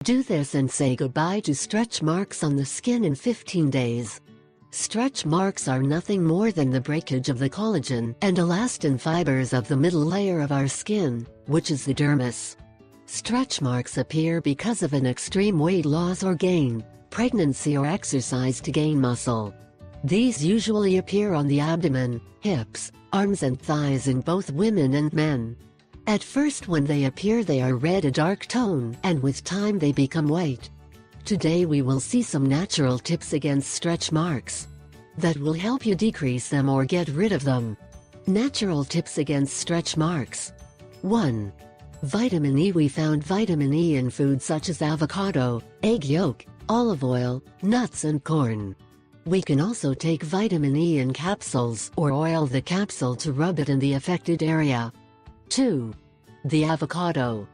Do this and say goodbye to stretch marks on the skin in 15 days. Stretch marks are nothing more than the breakage of the collagen and elastin fibers of the middle layer of our skin, which is the dermis. Stretch marks appear because of an extreme weight loss or gain, pregnancy or exercise to gain muscle. These usually appear on the abdomen, hips, arms and thighs in both women and men. At first when they appear they are red a dark tone and with time they become white. Today we will see some natural tips against stretch marks that will help you decrease them or get rid of them. Natural tips against stretch marks. 1. Vitamin E. We found vitamin E in foods such as avocado, egg yolk, olive oil, nuts and corn. We can also take vitamin E in capsules or oil the capsule to rub it in the affected area. 2. The avocado.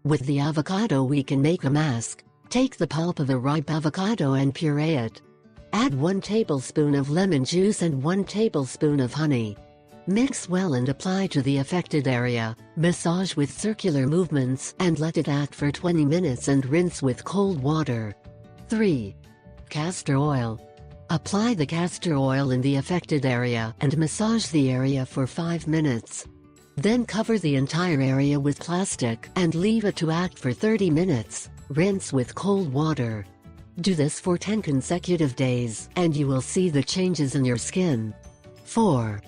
With the avocado we can make a mask. Take the pulp of a ripe avocado and puree it. Add 1 tablespoon of lemon juice and 1 tablespoon of honey. Mix well and apply to the affected area. Massage with circular movements and let it act for 20 minutes and rinse with cold water. 3. Castor oil. Apply the castor oil in the affected area and massage the area for 5 minutes. Then cover the entire area with plastic and leave it to act for 30 minutes. Rinse with cold water. Do this for 10 consecutive days and you will see the changes in your skin. 4.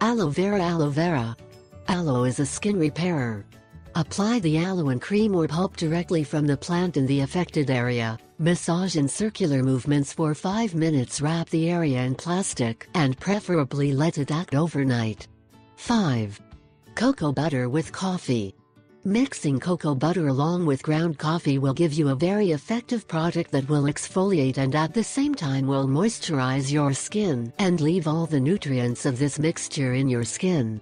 Aloe vera. Aloe vera. Aloe is a skin repairer. Apply the aloe and cream or pulp directly from the plant in the affected area. Massage in circular movements for 5 minutes. Wrap the area in plastic and preferably let it act overnight. 5. Cocoa butter with coffee. Mixing cocoa butter along with ground coffee will give you a very effective product that will exfoliate and at the same time will moisturize your skin and leave all the nutrients of this mixture in your skin.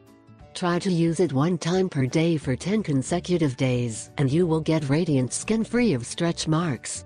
Try to use it 1 time per day for 10 consecutive days and you will get radiant skin free of stretch marks.